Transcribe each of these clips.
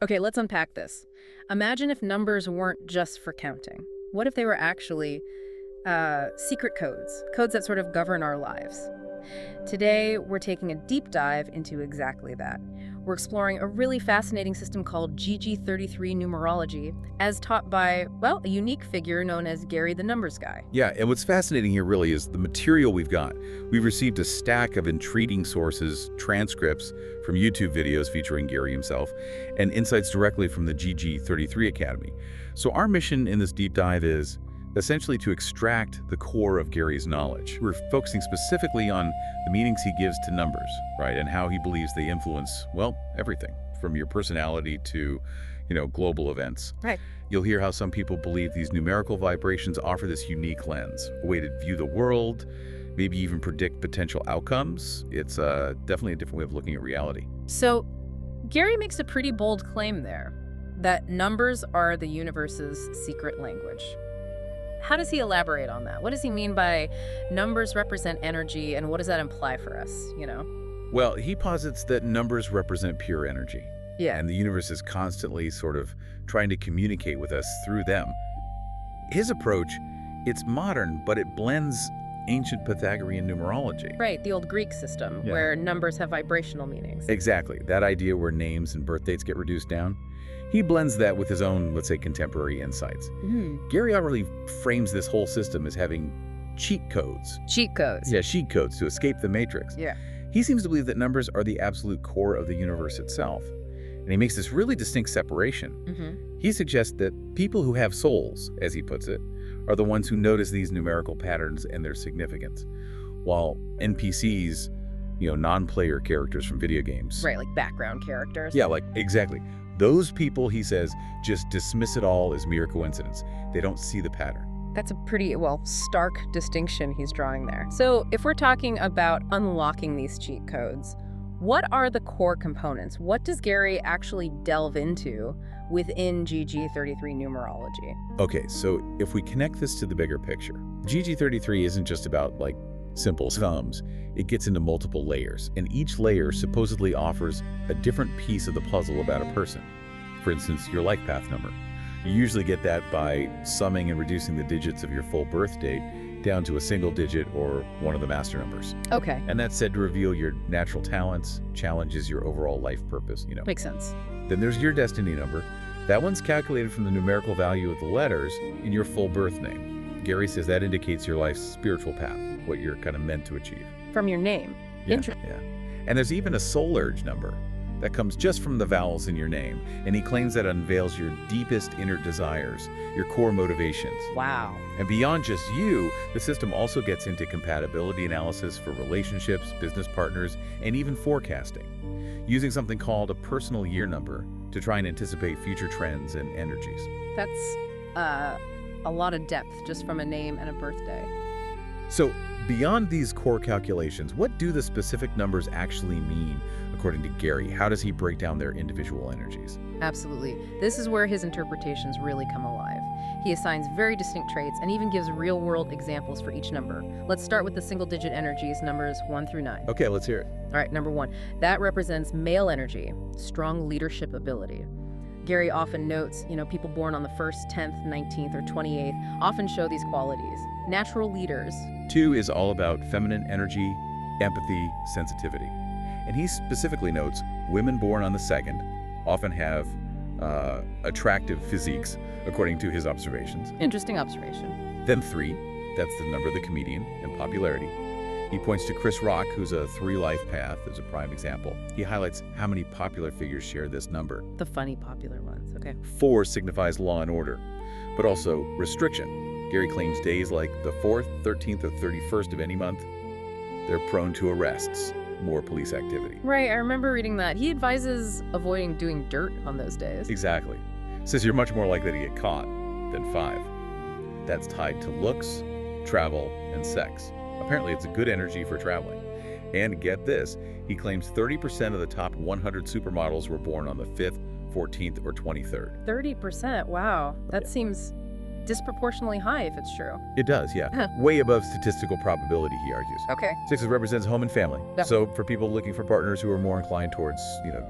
Okay, let's unpack this. Imagine if numbers weren't just for counting. What if they were actually secret codes, codes that sort of govern our lives? Today, we're taking a deep dive into exactly that. We're exploring a really fascinating system called GG33 Numerology, as taught by, well, a unique figure known as Gary the Numbers Guy. Yeah, and what's fascinating here really is the material we've got. We've received a stack of intriguing sources, transcripts from YouTube videos featuring Gary himself, and insights directly from the GG33 Academy. So our mission in this deep dive is essentially to extract the core of Gary's knowledge. We're focusing specifically on the meanings he gives to numbers, right, and how he believes they influence, well, everything, from your personality to, global events. Right. You'll hear how some people believe these numerical vibrations offer this unique lens, a way to view the world, maybe even predict potential outcomes. It's definitely a different way of looking at reality. So, Gary makes a pretty bold claim there, that numbers are the universe's secret language. How does he elaborate on that? What does he mean by numbers represent energy, and what does that imply for us, Well, he posits that numbers represent pure energy. Yeah. And the universe is constantly sort of trying to communicate with us through them. His approach, it's modern, but it blends ancient Pythagorean numerology. Right, the old Greek system, Yeah. where numbers have vibrational meanings. Exactly. That idea where names and birth dates get reduced down. He blends that with his own, let's say, contemporary insights. Gary really frames this whole system as having cheat codes. Cheat codes. Yeah, cheat codes to escape the matrix. Yeah. He seems to believe that numbers are the absolute core of the universe itself. And he makes this really distinct separation. He suggests that people who have souls, as he puts it, are the ones who notice these numerical patterns and their significance, while NPCs, non-player characters from video games. Right, like background characters. Yeah, exactly. Those people, he says, just dismiss it all as mere coincidence. They don't see the pattern. That's a pretty, stark distinction he's drawing there. So if we're talking about unlocking these cheat codes, what are the core components? What does Gary actually delve into within GG33 numerology? Okay, so if we connect this to the bigger picture, GG33 isn't just about, simple sums. It gets into multiple layers, and each layer supposedly offers a different piece of the puzzle about a person. For instance, your life path number. You usually get that by summing and reducing the digits of your full birth date down to a single digit or one of the master numbers. Okay. And that's said to reveal your natural talents, challenges your overall life purpose, Makes sense. Then there's your destiny number. That one's calculated from the numerical value of the letters in your full birth name. Gary says that indicates your life's spiritual path, what you're kind of meant to achieve. From your name. Yeah. And there's even a soul urge number that comes just from the vowels in your name, and he claims that unveils your deepest inner desires, your core motivations. Wow. And beyond just you, the system also gets into compatibility analysis for relationships, business partners, and even forecasting, using something called a personal year number to try and anticipate future trends and energies. That's a lot of depth just from a name and a birthday. So, beyond these core calculations, what do the specific numbers actually mean, according to Gary? How does he break down their individual energies? Absolutely. This is where his interpretations really come alive. He assigns very distinct traits and even gives real-world examples for each number. Let's start with the single-digit energies, numbers 1 through 9. Okay, let's hear it. All right, number 1. That represents male energy, strong leadership ability. Gary often notes, people born on the 1st, 10th, 19th, or 28th often show these qualities. Natural leaders. 2 is all about feminine energy, empathy, sensitivity. And he specifically notes women born on the 2nd often have attractive physiques, according to his observations. Interesting observation. Then 3, that's the number of the comedian and popularity. He points to Chris Rock, who's a 3-life path, as a prime example. He highlights how many popular figures share this number. The funny popular ones, okay. 4 signifies law and order, but also restriction. Gary claims days like the 4th, 13th, or 31st of any month, they're prone to arrests, more police activity. Right, I remember reading that. He advises avoiding doing dirt on those days. Exactly. Says you're much more likely to get caught than 5. That's tied to looks, travel, and sex. Apparently, it's a good energy for traveling. And get this, he claims 30% of the top 100 supermodels were born on the 5th, 14th, or 23rd. 30%, wow. That seems disproportionately high if it's true. It does, yeah. Way above statistical probability, he argues. Okay. 6 represents home and family. Yeah. So for people looking for partners who are more inclined towards,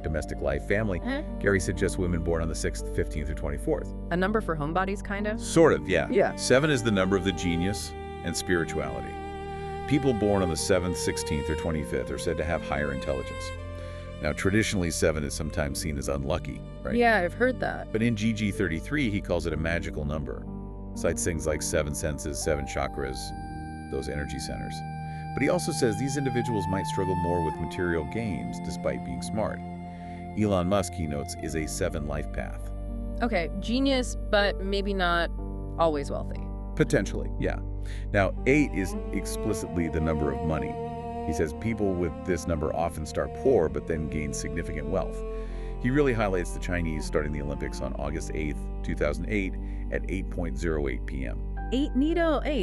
domestic life, family, Gary suggests women born on the 6th, 15th, or 24th. A number for homebodies, kind of? Sort of, yeah. Yeah. 7 is the number of the genius and spirituality. People born on the 7th, 16th, or 25th are said to have higher intelligence. Now, traditionally, 7 is sometimes seen as unlucky, right? Yeah, I've heard that. But in GG33, he calls it a magical number. Cites things like 7 senses, 7 chakras, those energy centers. But he also says these individuals might struggle more with material gains despite being smart. Elon Musk, he notes, is a 7 life path. Okay, genius, but maybe not always wealthy. Potentially, yeah. Now, 8 is explicitly the number of money. He says people with this number often start poor but then gain significant wealth. He really highlights the Chinese starting the Olympics on August 8th, 2008 at 8:08 p.m. 8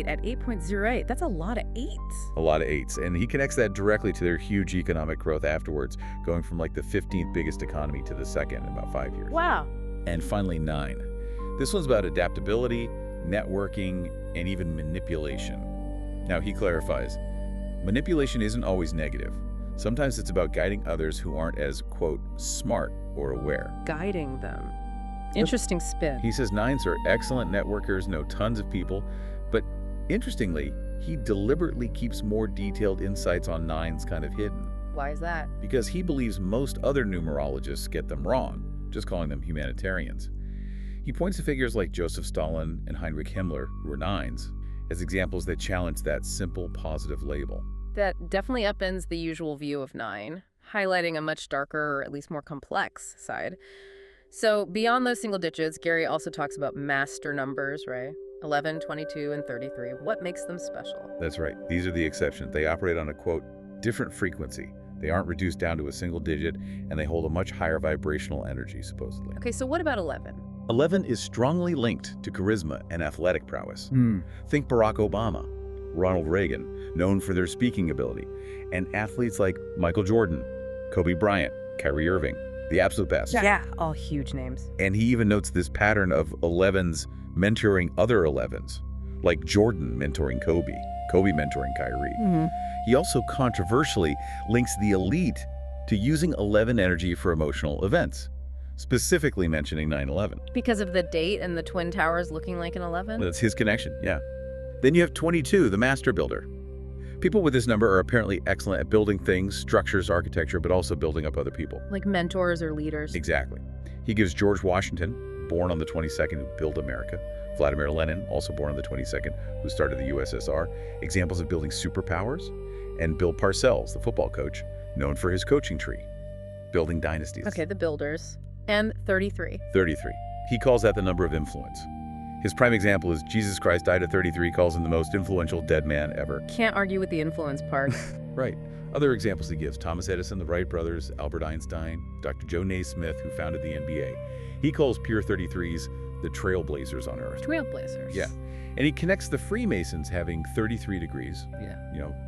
at 8.08. That's a lot of 8s. A lot of 8s. And he connects that directly to their huge economic growth afterwards, going from like the 15th biggest economy to the 2nd in about 5 years. Wow. And finally, 9. This one's about adaptability, networking, and even manipulation. Now, he clarifies, manipulation isn't always negative. Sometimes it's about guiding others who aren't as, quote, smart or aware. Guiding them. Interesting spin. He says 9s are excellent networkers, know tons of people, but interestingly, he deliberately keeps more detailed insights on 9s kind of hidden. Why is that? Because he believes most other numerologists get them wrong, just calling them humanitarians. He points to figures like Joseph Stalin and Heinrich Himmler, who were 9s, as examples that challenge that simple positive label. That definitely upends the usual view of 9, highlighting a much darker or at least more complex side. So beyond those single digits, Gary also talks about master numbers, right? 11, 22, and 33. What makes them special? That's right. These are the exceptions. They operate on a, quote, different frequency. They aren't reduced down to a single digit, and they hold a much higher vibrational energy, supposedly. Okay, so what about 11? 11 is strongly linked to charisma and athletic prowess. Think Barack Obama, Ronald Reagan, known for their speaking ability, and athletes like Michael Jordan, Kobe Bryant, Kyrie Irving, the absolute best. Yeah, all huge names. And he even notes this pattern of 11s mentoring other 11s, like Jordan mentoring Kobe, Kobe mentoring Kyrie. He also controversially links the elite to using 11 energy for emotional events, specifically mentioning 9/11. Because of the date and the Twin Towers looking like an 11? That's his connection, yeah. Then you have 22, the master builder. People with this number are apparently excellent at building things, structures, architecture, but also building up other people. Like mentors or leaders. Exactly. He gives George Washington, born on the 22nd, who built America, Vladimir Lenin, also born on the 22nd, who started the USSR, examples of building superpowers, and Bill Parcells, the football coach, known for his coaching tree, building dynasties. Okay, the builders. And 33. 33. He calls that the number of influence. His prime example is Jesus Christ died at 33, calls him the most influential dead man ever. Can't argue with the influence part. Right. Other examples he gives, Thomas Edison, the Wright brothers, Albert Einstein, Dr. Joe Naismith, who founded the NBA. He calls pure 33s the trailblazers on Earth. Trailblazers. Yeah. And he connects the Freemasons having 33 degrees,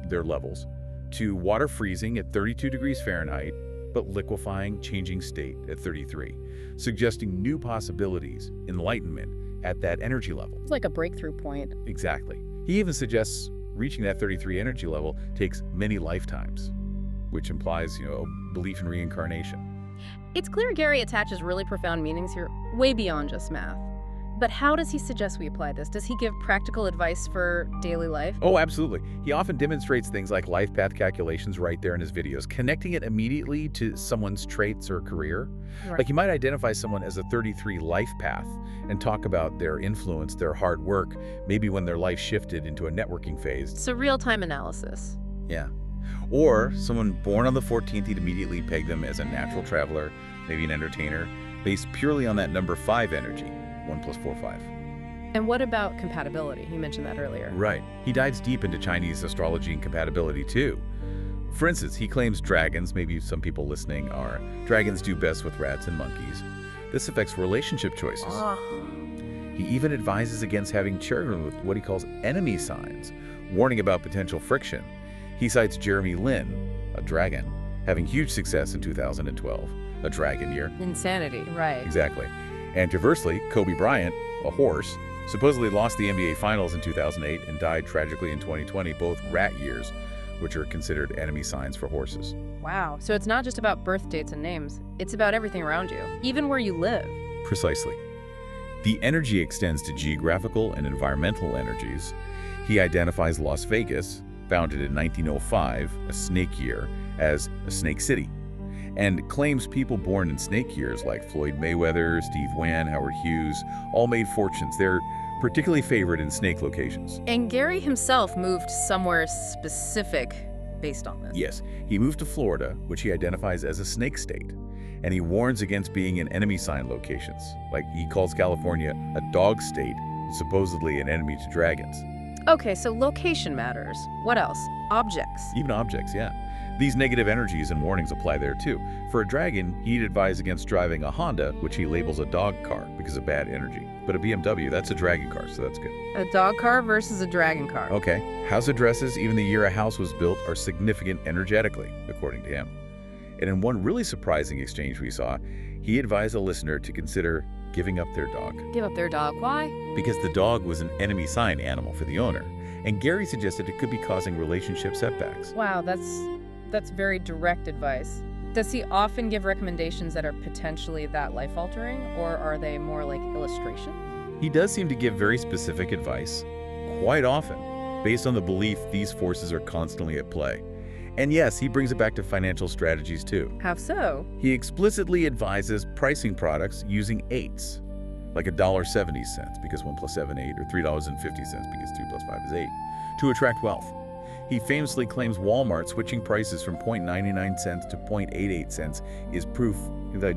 their levels, to water freezing at 32 degrees Fahrenheit, but liquefying, changing state at 33, suggesting new possibilities, enlightenment at that energy level. It's like a breakthrough point. Exactly. He even suggests reaching that 33 energy level takes many lifetimes, which implies, a belief in reincarnation. It's clear Gary attaches really profound meanings here, way beyond just math. But how does he suggest we apply this? Does he give practical advice for daily life? Oh, absolutely. He often demonstrates things like life path calculations right there in his videos, connecting it immediately to someone's traits or career. Right. Like, you might identify someone as a 33 life path and talk about their influence, their hard work, maybe when their life shifted into a networking phase. So real-time analysis. Yeah. Or someone born on the 14th, he'd immediately peg them as a natural traveler, maybe an entertainer, based purely on that number 5 energy. 1 + 4, 5. And what about compatibility? You mentioned that earlier. Right. He dives deep into Chinese astrology and compatibility too. For instance, he claims dragons, maybe some people listening are, dragons do best with rats and monkeys. This affects relationship choices. He even advises against having children with what he calls enemy signs, warning about potential friction. He cites Jeremy Lin, a dragon, having huge success in 2012, a dragon year. Insanity, right. Exactly. And conversely, Kobe Bryant, a horse, Supposedly lost the NBA Finals in 2008 and died tragically in 2020, both rat years, which are considered enemy signs for horses. Wow. So it's not just about birth dates and names. It's about everything around you, even where you live. Precisely. The energy extends to geographical and environmental energies. He identifies Las Vegas, founded in 1905, a snake year, as a snake city, and claims people born in snake years like Floyd Mayweather, Steve Wynn, Howard Hughes, all made fortunes. They're particularly favored in snake locations. And Gary himself moved somewhere specific based on this. Yes, he moved to Florida, which he identifies as a snake state, and he warns against being in enemy sign locations. Like, he calls California a dog state, supposedly an enemy to dragons. Okay, so location matters. What else? Objects. Even objects, yeah. These negative energies and warnings apply there too. For a dragon, he'd advise against driving a Honda, which he labels a dog car because of bad energy. But a BMW, that's a dragon car, so that's good. A dog car versus a dragon car. Okay, house addresses, even the year a house was built, are significant energetically, according to him. And in one really surprising exchange we saw, he advised a listener to consider giving up their dog. Give up their dog. Why? Because the dog was an enemy sign animal for the owner. And Gary suggested it could be causing relationship setbacks. Wow, that's very direct advice. Does he often give recommendations that are potentially that life-altering, or are they more like illustrations? He does seem to give very specific advice, quite often, based on the belief these forces are constantly at play. And yes, he brings it back to financial strategies too. How so? He explicitly advises pricing products using eights, like $1.70 because 1 + 7 8, or $3.50 because 2 + 5 is 8, to attract wealth. He famously claims Walmart switching prices from 0.99 cents to 0.88 cents is proof that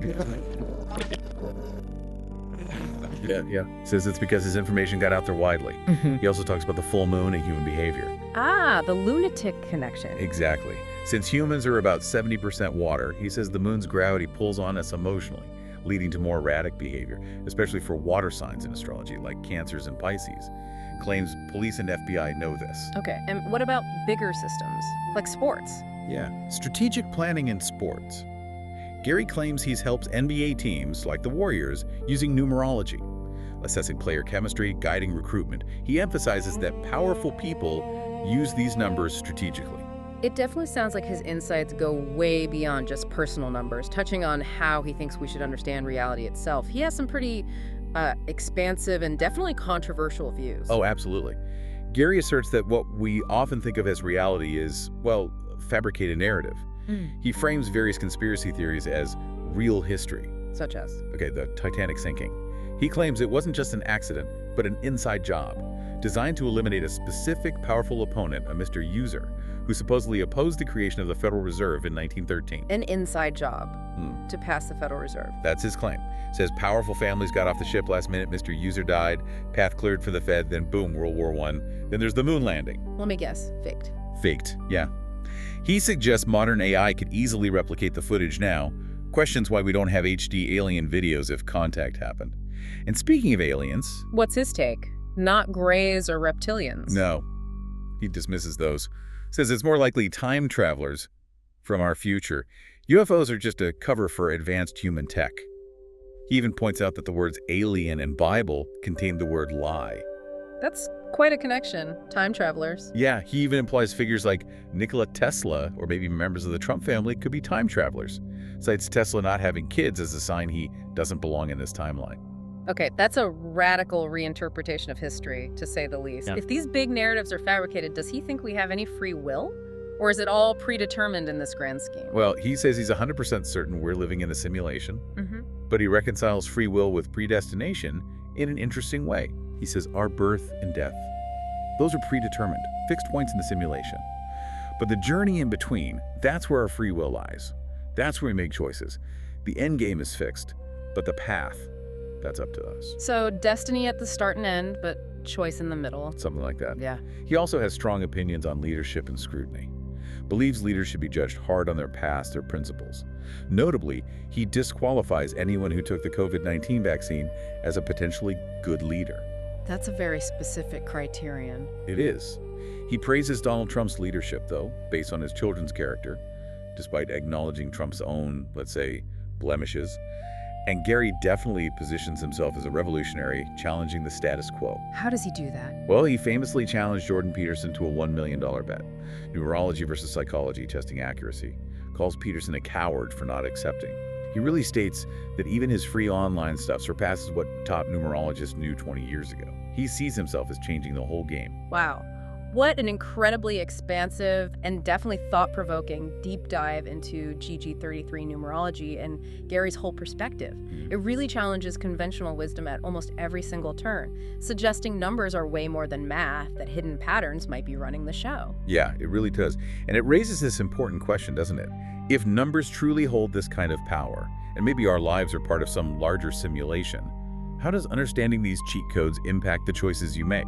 says it's because his information got out there widely. He also talks about the full moon and human behavior. Ah, the lunatic connection. Exactly. Since humans are about 70% water, he says the moon's gravity pulls on us emotionally, leading to more erratic behavior, especially for water signs in astrology, like Cancers and Pisces. Claims police and FBI know this. Okay, and what about bigger systems, like sports? Yeah, strategic planning in sports. Gary claims he's helped NBA teams, like the Warriors, using numerology, assessing player chemistry, guiding recruitment. He emphasizes that powerful people use these numbers strategically. It definitely sounds like his insights go way beyond just personal numbers, touching on how he thinks we should understand reality itself. He has some pretty expansive and definitely controversial views. Oh, absolutely. Gary asserts that what we often think of as reality is, well, fabricated narrative. He frames various conspiracy theories as real history. Such as? Okay, the Titanic sinking. He claims it wasn't just an accident, but an inside job, designed to eliminate a specific powerful opponent, a Mr. User, who supposedly opposed the creation of the Federal Reserve in 1913. An inside job to pass the Federal Reserve. That's his claim. Says powerful families got off the ship last minute, Mr. User died, path cleared for the Fed, then boom, World War I. Then there's the moon landing. Let me guess, faked. Faked, yeah. He suggests modern AI could easily replicate the footage now, questions why we don't have HD alien videos if contact happened. And speaking of aliens... What's his take? Not grays or reptilians? No. He dismisses those. Says it's more likely time travelers from our future. UFOs are just a cover for advanced human tech. He even points out that the words alien and Bible contain the word lie. That's quite a connection. Time travelers. Yeah, he even implies figures like Nikola Tesla or maybe members of the Trump family could be time travelers. Cites Tesla not having kids as a sign he doesn't belong in this timeline. Okay, that's a radical reinterpretation of history, to say the least. Yeah. If these big narratives are fabricated, does he think we have any free will? Or is it all predetermined in this grand scheme? Well, he says he's 100% certain we're living in a simulation, but he reconciles free will with predestination in an interesting way. He says our birth and death, those are predetermined, fixed points in the simulation. But the journey in between, that's where our free will lies. That's where we make choices. The end game is fixed, but the path, that's up to us. So destiny at the start and end, but choice in the middle. Something like that. Yeah. He also has strong opinions on leadership and scrutiny. Believes leaders should be judged hard on their past, their principles. Notably, he disqualifies anyone who took the COVID-19 vaccine as a potentially good leader. That's a very specific criterion. It is. He praises Donald Trump's leadership, though, based on his children's character, despite acknowledging Trump's own, let's say, blemishes. And Gary definitely positions himself as a revolutionary, challenging the status quo. How does he do that? Well, he famously challenged Jordan Peterson to a $1 million bet. Numerology versus psychology, testing accuracy. Calls Peterson a coward for not accepting. He really states that even his free online stuff surpasses what top numerologists knew 20 years ago. He sees himself as changing the whole game. Wow. What an incredibly expansive and definitely thought-provoking deep dive into GG33 numerology and Gary's whole perspective. It really challenges conventional wisdom at almost every single turn, suggesting numbers are way more than math, that hidden patterns might be running the show. Yeah, it really does. And it raises this important question, doesn't it? If numbers truly hold this kind of power, and maybe our lives are part of some larger simulation, how does understanding these cheat codes impact the choices you make?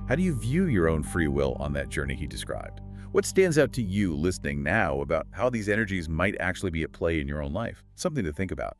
How do you view your own free will on that journey he described? What stands out to you listening now about how these energies might actually be at play in your own life? Something to think about.